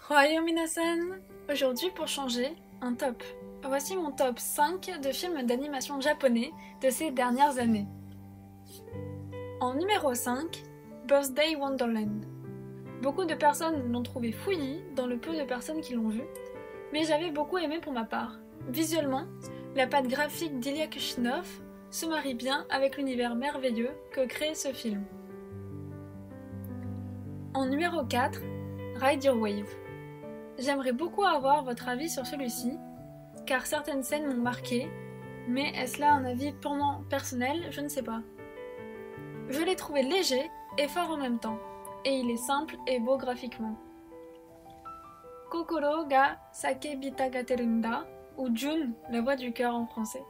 Ohayou minasan! Aujourd'hui pour changer, un top. Voici mon top 5 de films d'animation japonais de ces dernières années. En numéro 5, Birthday Wonderland. Beaucoup de personnes l'ont trouvé fouillis dans le peu de personnes qui l'ont vu, mais j'avais beaucoup aimé pour ma part. Visuellement, la patte graphique d'Ilya Kushinov se marie bien avec l'univers merveilleux que crée ce film. En numéro 4, Ride Your Wave. J'aimerais beaucoup avoir votre avis sur celui-ci, car certaines scènes m'ont marqué, mais est-ce là un avis purement personnel? Je ne sais pas. Je l'ai trouvé léger et fort en même temps, et il est simple et beau graphiquement. Kokoro ga Sakebita Gaterunda, ou Jun, la voix du cœur en français.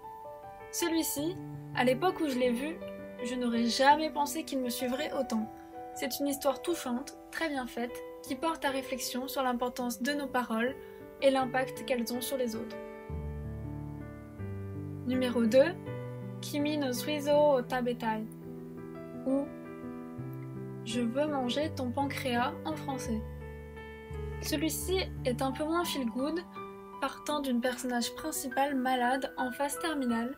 Celui-ci, à l'époque où je l'ai vu, je n'aurais jamais pensé qu'il me suivrait autant. C'est une histoire touchante, très bien faite, qui porte à réflexion sur l'importance de nos paroles et l'impact qu'elles ont sur les autres. Numéro 2, Kimi no Suizo o Tabetai, ou Je veux manger ton pancréas en français. Celui-ci est un peu moins feel-good, partant d'une personnage principale malade en phase terminale,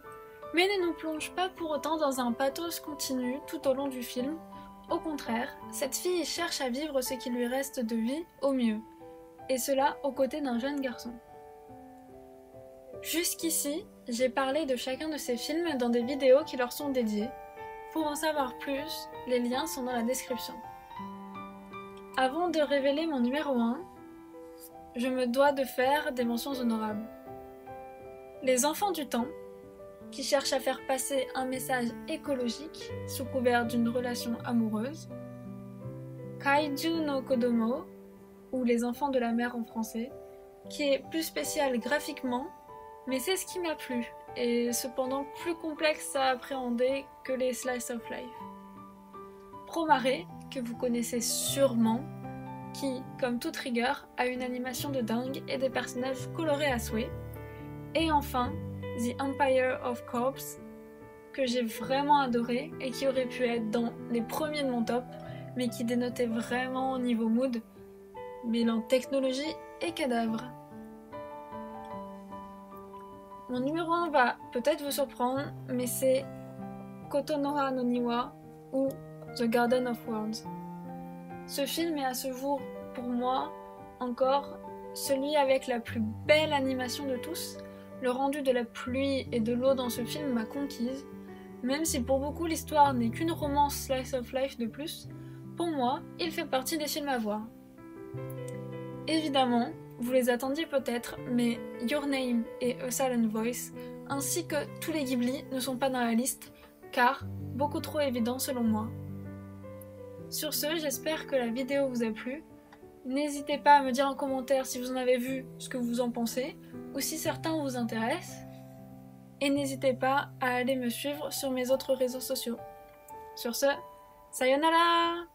mais ne nous plonge pas pour autant dans un pathos continu tout au long du film. Au contraire, cette fille cherche à vivre ce qui lui reste de vie au mieux, et cela aux côtés d'un jeune garçon. Jusqu'ici, j'ai parlé de chacun de ces films dans des vidéos qui leur sont dédiées. Pour en savoir plus, les liens sont dans la description. Avant de révéler mon numéro 1, je me dois de faire des mentions honorables. Les enfants du temps, qui cherchent à faire passer un message écologique sous couvert d'une relation amoureuse. Kaiju no Kodomo, ou Les enfants de la mer en français, qui est plus spécial graphiquement, mais c'est ce qui m'a plu, et cependant plus complexe à appréhender que les Slice of Life. Promare, que vous connaissez sûrement, qui, comme toute rigueur, a une animation de dingue et des personnages colorés à souhait. Et enfin, The Empire of Corpse, que j'ai vraiment adoré et qui aurait pu être dans les premiers de mon top, mais qui dénotait vraiment au niveau mood, mêlant technologie et cadavre. Mon numéro 1 va peut-être vous surprendre, mais c'est Kotonoha no Niwa ou The Garden of Words. Ce film est à ce jour, pour moi, encore celui avec la plus belle animation de tous. Le rendu de la pluie et de l'eau dans ce film m'a conquise. Même si pour beaucoup l'histoire n'est qu'une romance slice of life de plus, pour moi, il fait partie des films à voir. Évidemment, vous les attendiez peut-être, mais Your Name et A Silent Voice, ainsi que tous les Ghibli, ne sont pas dans la liste, car beaucoup trop évidents selon moi. Sur ce, j'espère que la vidéo vous a plu. N'hésitez pas à me dire en commentaire si vous en avez vu, ce que vous en pensez, ou si certains vous intéressent. Et n'hésitez pas à aller me suivre sur mes autres réseaux sociaux. Sur ce, sayonara!